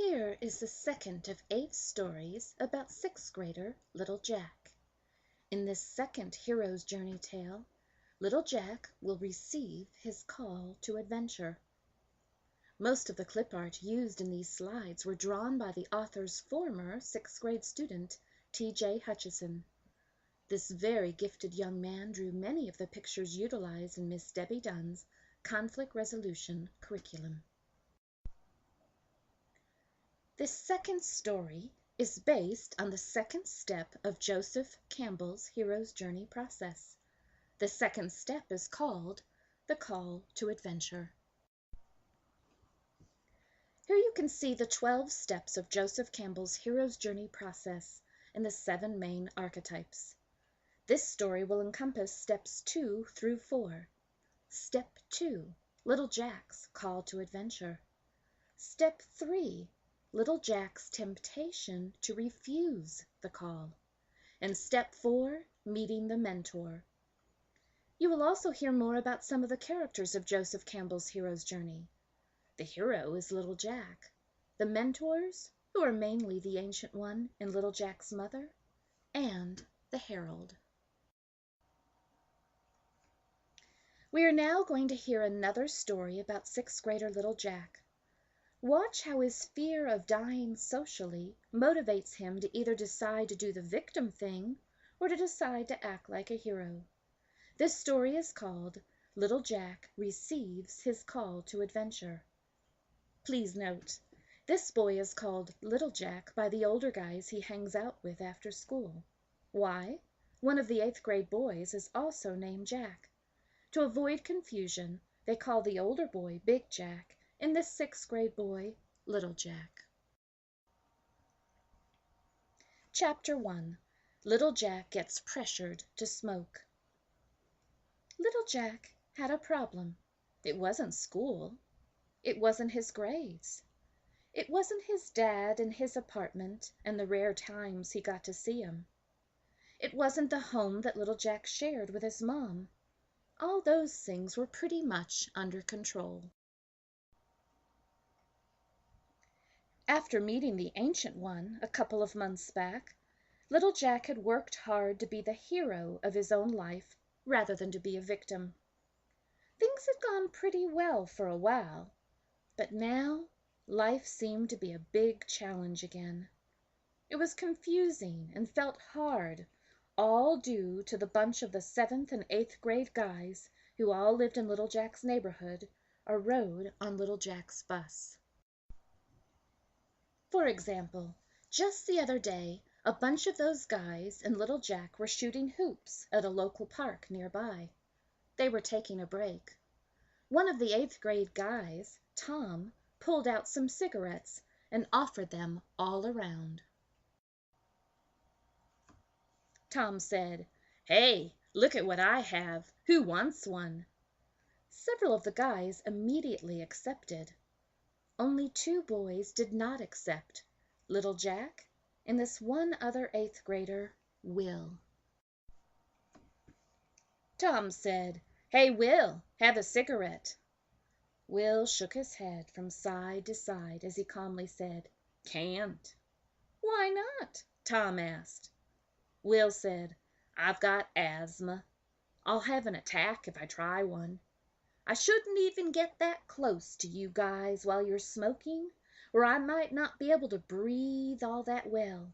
Here is the second of 8 stories about 6th grader Little Jack. In this second hero's journey tale, Little Jack will receive his call to adventure. Most of the clip art used in these slides were drawn by the author's former 6th grade student, T.J. Hutchison. This very gifted young man drew many of the pictures utilized in Miss Debbie Dunn's conflict resolution curriculum. This second story is based on the second step of Joseph Campbell's hero's journey process. The second step is called the call to adventure. Here you can see the 12 steps of Joseph Campbell's hero's journey process and the 7 main archetypes. This story will encompass steps 2 through 4. Step 2, Little Jack's call to adventure. Step 3, Little Jack's temptation to refuse the call. And step 4, meeting the mentor. You will also hear more about some of the characters of Joseph Campbell's hero's journey. The hero is Little Jack. The mentors, who are mainly the Ancient One and Little Jack's mother, and the herald. We are now going to hear another story about 6th grader Little Jack. Watch how his fear of dying socially motivates him to either decide to do the victim thing or to decide to act like a hero. This story is called Little Jack Receives His Call to Adventure. Please note, this boy is called Little Jack by the older guys he hangs out with after school. Why? One of the 8th grade boys is also named Jack. To avoid confusion, they call the older boy Big Jack and the 6th grade boy Little Jack. Chapter 1. Little Jack Gets Pressured to Smoke. Little Jack had a problem. It wasn't school. It wasn't his grades. It wasn't his dad and his apartment and the rare times he got to see him. It wasn't the home that Little Jack shared with his mom. All those things were pretty much under control. After meeting the Ancient One a couple of months back, Little Jack had worked hard to be the hero of his own life rather than to be a victim. Things had gone pretty well for a while, but now life seemed to be a big challenge again. It was confusing and felt hard, all due to the bunch of the 7th and 8th grade guys who all lived in Little Jack's neighborhood or rode on Little Jack's bus. For example, just the other day, a bunch of those guys and Little Jack were shooting hoops at a local park nearby. They were taking a break. One of the 8th grade guys, Tom, pulled out some cigarettes and offered them all around. Tom said, "Hey, look at what I have. Who wants one?" Several of the guys immediately accepted. Only 2 boys did not accept, Little Jack and this one other 8th grader, Will. Tom said, "Hey, Will, have a cigarette." Will shook his head from side to side as he calmly said, "Can't." "Why not?" Tom asked. Will said, "I've got asthma. I'll have an attack if I try one. I shouldn't even get that close to you guys while you're smoking, or I might not be able to breathe all that well.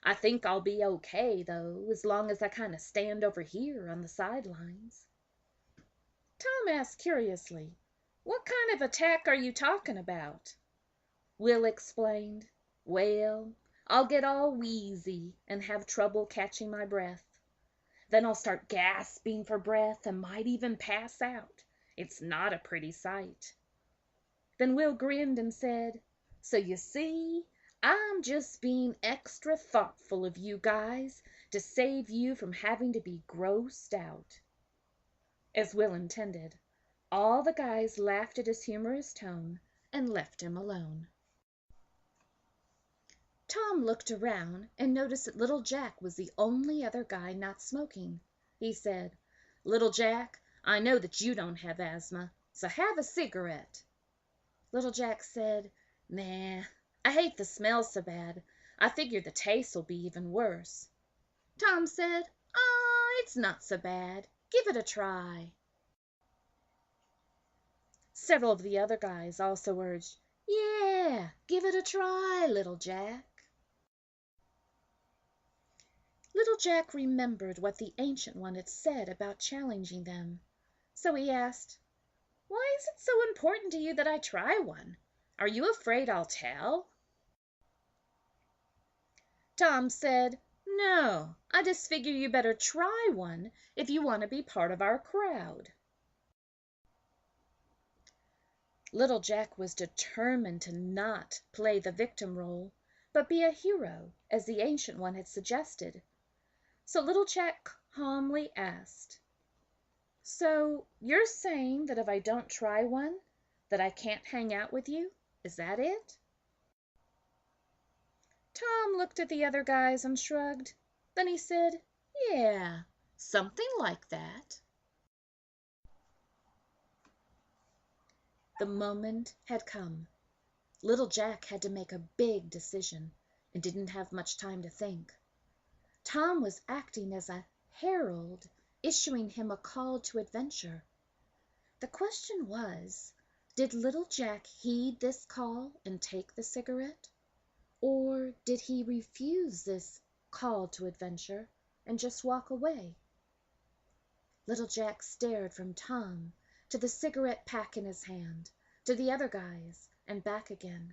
I think I'll be okay, though, as long as I kind of stand over here on the sidelines." Tom asked curiously, "What kind of attack are you talking about?" Will explained, "Well, I'll get all wheezy and have trouble catching my breath. Then I'll start gasping for breath and might even pass out. It's not a pretty sight." Then Will grinned and said, "So you see, I'm just being extra thoughtful of you guys to save you from having to be grossed out." As Will intended, all the guys laughed at his humorous tone and left him alone. Tom looked around and noticed that Little Jack was the only other guy not smoking. He said, "Little Jack, I know that you don't have asthma, so have a cigarette." Little Jack said, "Nah, I hate the smell so bad. I figure the taste will be even worse." Tom said, "Aw, it's not so bad. Give it a try." Several of the other guys also urged, "Yeah, give it a try, Little Jack." Little Jack remembered what the Ancient One had said about challenging them, so he asked, "Why is it so important to you that I try one? Are you afraid I'll tell?" Tom said, "No, I just figure you better try one if you want to be part of our crowd." Little Jack was determined to not play the victim role, but be a hero, as the Ancient One had suggested. So Little Jack calmly asked, "So you're saying that if I don't try one, that I can't hang out with you? Is that it?" Tom looked at the other guys and shrugged. Then he said, "Yeah, something like that." The moment had come. Little Jack had to make a big decision and didn't have much time to think. Tom was acting as a herald, issuing him a call to adventure. The question was, did Little Jack heed this call and take the cigarette? Or did he refuse this call to adventure and just walk away? Little Jack stared from Tom to the cigarette pack in his hand, to the other guys, and back again.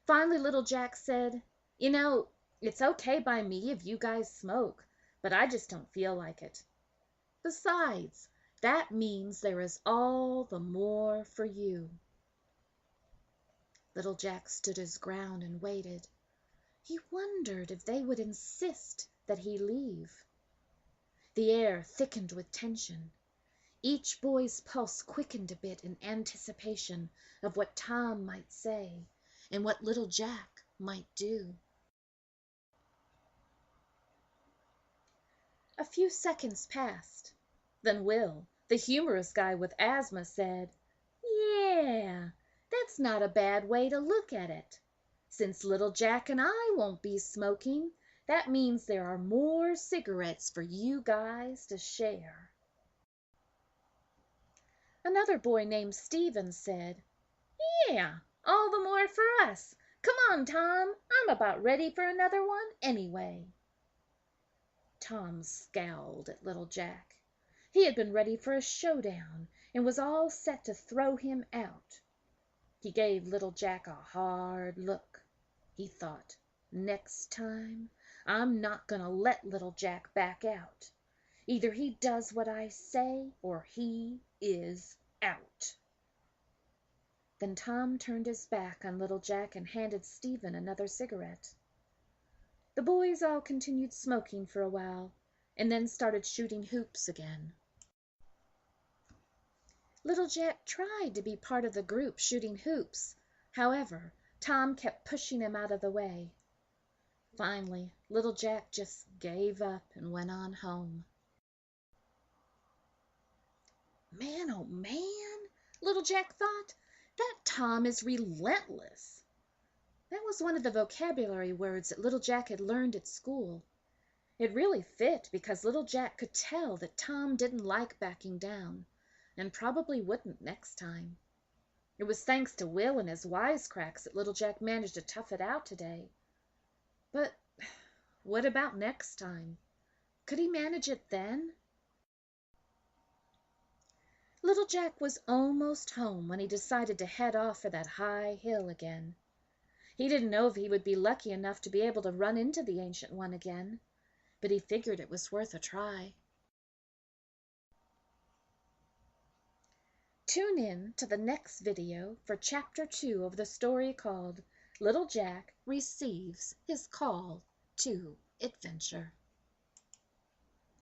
Finally Little Jack said, "You know, it's okay by me if you guys smoke, but I just don't feel like it. Besides, that means there is all the more for you." Little Jack stood his ground and waited. He wondered if they would insist that he leave. The air thickened with tension. Each boy's pulse quickened a bit in anticipation of what Tom might say and what Little Jack might do. A few seconds passed. Then Will, the humorous guy with asthma, said, "Yeah, that's not a bad way to look at it. Since Little Jack and I won't be smoking, that means there are more cigarettes for you guys to share." Another boy named Stephen said, "Yeah, all the more for us. Come on, Tom, I'm about ready for another one anyway." Tom scowled at Little Jack. He had been ready for a showdown and was all set to throw him out. He gave Little Jack a hard look. He thought, "Next time, I'm not going to let Little Jack back out. Either he does what I say or he is out." Then Tom turned his back on Little Jack and handed Stephen another cigarette. The boys all continued smoking for a while and then started shooting hoops again. Little Jack tried to be part of the group shooting hoops. However, Tom kept pushing him out of the way. Finally, Little Jack just gave up and went on home. "Man, oh man," Little Jack thought, "that Tom is relentless." That was one of the vocabulary words that Little Jack had learned at school. It really fit because Little Jack could tell that Tom didn't like backing down, and probably wouldn't next time. It was thanks to Will and his wisecracks that Little Jack managed to tough it out today. But what about next time? Could he manage it then? Little Jack was almost home when he decided to head off for that high hill again. He didn't know if he would be lucky enough to be able to run into the Ancient One again, but he figured it was worth a try. Tune in to the next video for Chapter 2 of the story called Little Jack Receives His Call to Adventure.